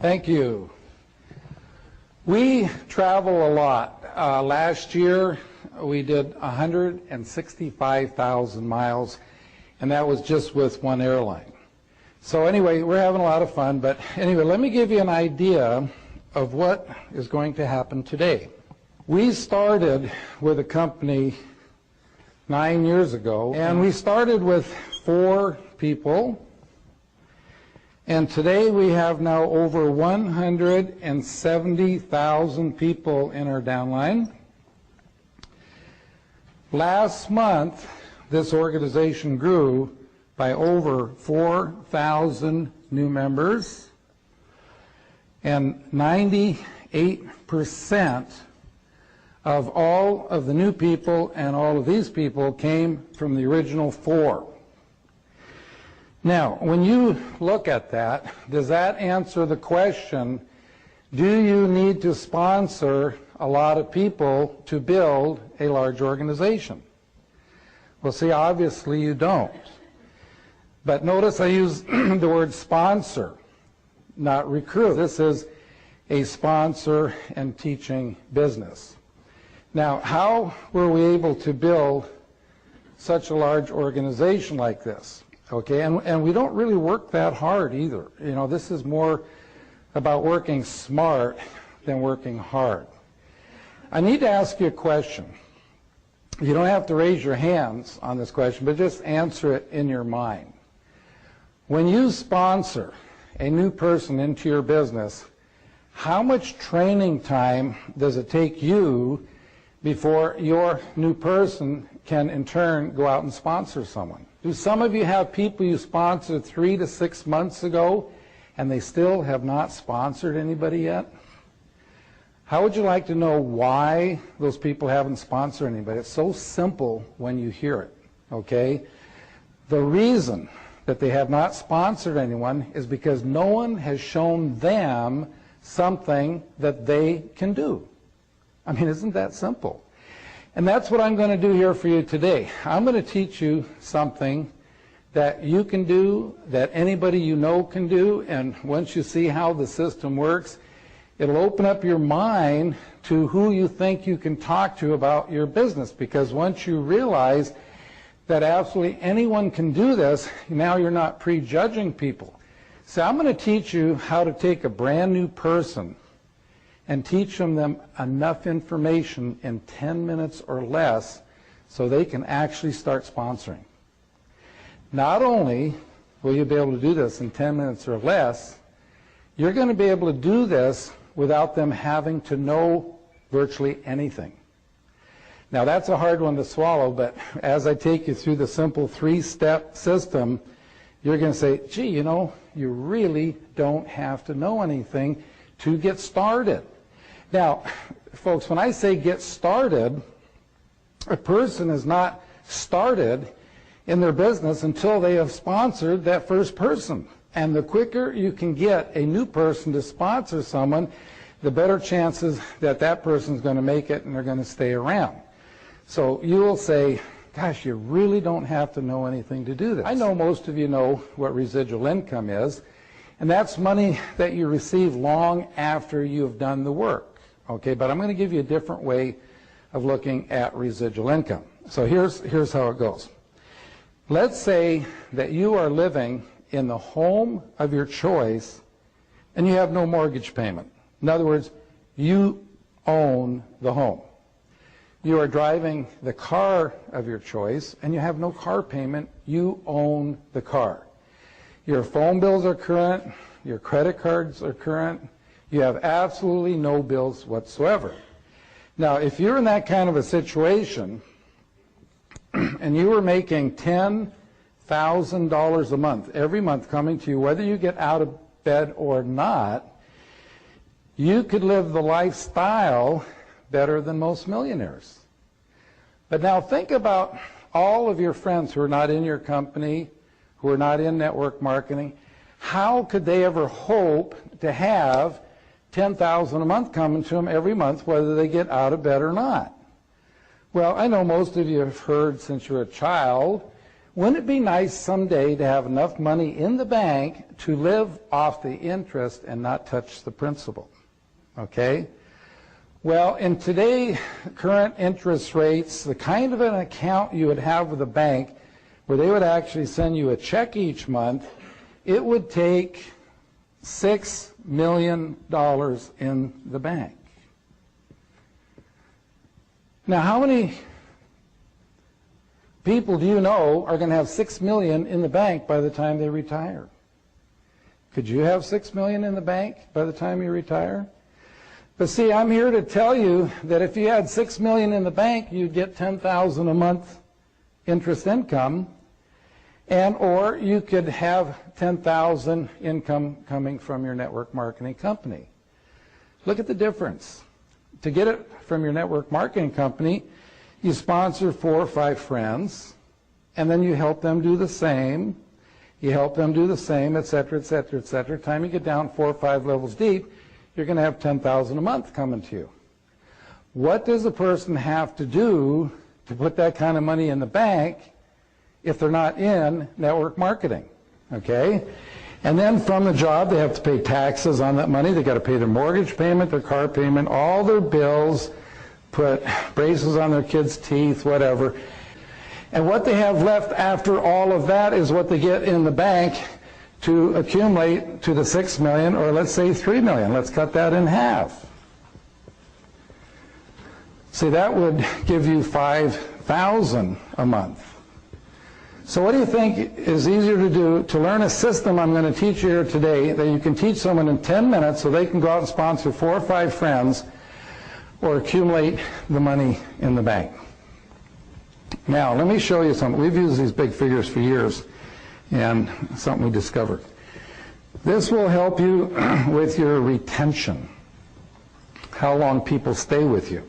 Thank you. We travel a lot. Last year we did 165,000 miles, and that was just with one airline. So anyway, we're having a lot of fun, but anyway, let me give you an idea of what is going to happen today. We started with a company 9 years ago, and we started with 4 people. And today we have now over 170,000 people in our downline. Last month, this organization grew by over 4,000 new members, and 98% of all of the new people and all of these people came from the original 4. Now, when you look at that, does that answer the question, do you need to sponsor a lot of people to build a large organization? Well, see, obviously you don't. But notice I use the word sponsor, not recruit. This is a sponsor and teaching business. Now, how were we able to build such a large organization like this? Okay, and we don't really work that hard either. You know, this is more about working smart than working hard. I need to ask you a question. You don't have to raise your hands on this question, but just answer it in your mind. When you sponsor a new person into your business, how much training time does it take you before your new person can in turn go out and sponsor someone? Do some of you have people you sponsored 3 to 6 months ago and they still have not sponsored anybody yet? How would you like to know why those people haven't sponsored anybody? It's so simple when you hear it, okay? The reason that they have not sponsored anyone is because no one has shown them something that they can do. I mean, isn't that simple? And that's what I'm going to do here for you today. I'm going to teach you something that you can do, that anybody you know can do, and once you see how the system works, it'll open up your mind to who you think you can talk to about your business, because once you realize that absolutely anyone can do this, now you're not prejudging people. So I'm going to teach you how to take a brand new person and teach them enough information in 10 minutes or less so they can actually start sponsoring. Not only will you be able to do this in 10 minutes or less, you're going to be able to do this without them having to know virtually anything. Now that's a hard one to swallow, but as I take you through the simple 3-step system, you're going to say, gee, you know, you really don't have to know anything to get started. Now, folks, when I say get started, a person is not started in their business until they have sponsored that first person. And the quicker you can get a new person to sponsor someone, the better chances that that person's going to make it and they're going to stay around. So you will say, gosh, you really don't have to know anything to do this. I know most of you know what residual income is, and that's money that you receive long after you've done the work. Okay, but I'm going to give you a different way of looking at residual income. So here's how it goes. Let's say that you are living in the home of your choice and you have no mortgage payment. In other words, you own the home. You are driving the car of your choice and you have no car payment. You own the car. Your phone bills are current. Your credit cards are current. You have absolutely no bills whatsoever. Now, if you're in that kind of a situation and you were making $10,000 a month, every month coming to you, whether you get out of bed or not, you could live the lifestyle better than most millionaires. But now think about all of your friends who are not in your company, who are not in network marketing. How could they ever hope to have $10,000 a month coming to them every month, whether they get out of bed or not? Well, I know most of you have heard since you were a child Wouldn't it be nice someday to have enough money in the bank to live off the interest and not touch the principal? Okay? Well, in today's current interest rates, the kind of an account you would have with a bank where they would actually send you a check each month, it would take $6 million in the bank. Now, how many people do you know are going to have $6 million in the bank by the time they retire? Could you have $6 million in the bank by the time you retire? But see, I'm here to tell you that if you had $6 million in the bank, you'd get $10,000 a month interest income, and or you could have $10,000 income coming from your network marketing company. Look at the difference. To get it from your network marketing company, you sponsor 4 or 5 friends, and then you help them do the same. You help them do the same, et cetera, et cetera, et cetera. Time you get down 4 or 5 levels deep, you're going to have $10,000 a month coming to you. What does a person have to do to put that kind of money in the bank if they're not in network marketing? Okay? And then from the job, they have to pay taxes on that money. They've got to pay their mortgage payment, their car payment, all their bills, put braces on their kids' teeth, whatever. And what they have left after all of that is what they get in the bank to accumulate to the $6 million, or let's say $3 million. Let's cut that in half. See, that would give you $5,000 a month. So what do you think is easier to do to learn a system I'm going to teach you here today that you can teach someone in 10 minutes so they can go out and sponsor 4 or 5 friends or accumulate the money in the bank? Now, let me show you something. We've used these big figures for years, and something we discovered. This will help you with your retention, how long people stay with you.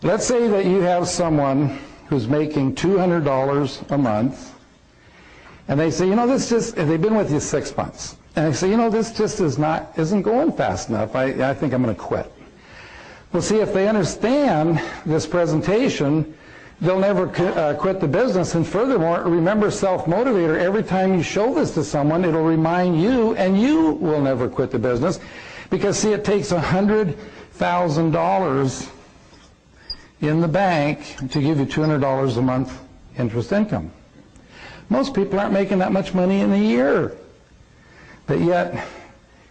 Let's say that you have someone who's making $200 a month, and they say, you know, this just, they've been with you 6 months, and they say, you know, this just isn't going fast enough. I think I'm going to quit. Well, see, if they understand this presentation, they'll never quit the business. And furthermore, remember self-motivator. Every time you show this to someone, it'll remind you, and you will never quit the business. Because, see, it takes $100,000 in the bank to give you $200 a month interest income. Most people aren't making that much money in a year. But yet,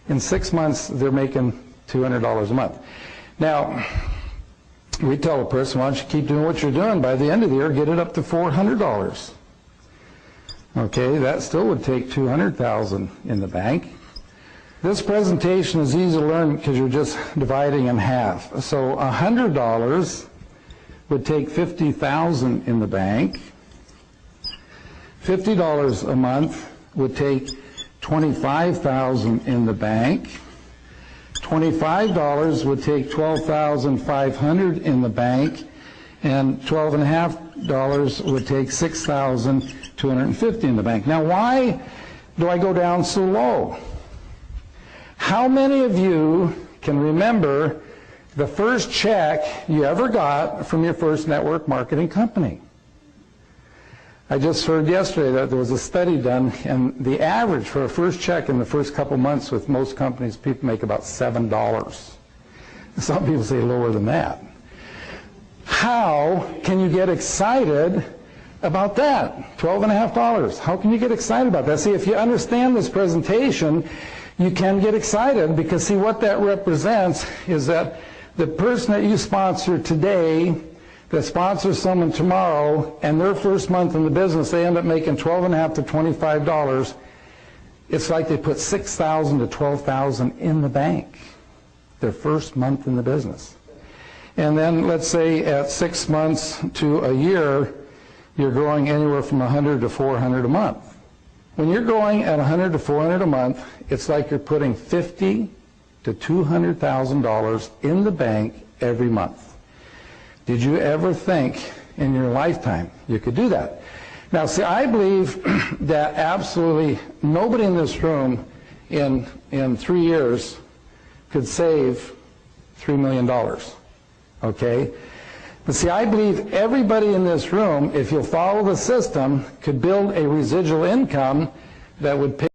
in 6 months, they're making $200 a month. Now, we tell a person, why don't you keep doing what you're doing? By the end of the year, get it up to $400. Okay, that still would take $200,000 in the bank. This presentation is easy to learn because you're just dividing in half. So $100 would take $50,000 in the bank. $50 a month would take $25,000 in the bank. $25 would take $12,500 in the bank, and $12.50 would take $6,250 in the bank. Now, why do I go down so low? How many of you can remember the first check you ever got from your first network marketing company? I just heard yesterday that there was a study done, and the average for a first check in the first couple months with most companies, people make about $7. Some people say lower than that. How can you get excited about that? $12.50. How can you get excited about that? See, if you understand this presentation, you can get excited, because see, what that represents is that the person that you sponsor today that sponsors someone tomorrow, and their first month in the business, they end up making $12.50 to $25. It's like they put $6,000 to $12,000 in the bank their first month in the business. And then let's say at 6 months to a year, you're growing anywhere from $100 to $400 a month. When you're growing at $100 to $400 a month, it's like you're putting $50,000 to $200,000 in the bank every month. Did you ever think in your lifetime you could do that? Now, see, I believe that absolutely nobody in this room in 3 years could save $3 million, okay? But see, I believe everybody in this room, if you'll follow the system, could build a residual income that would pay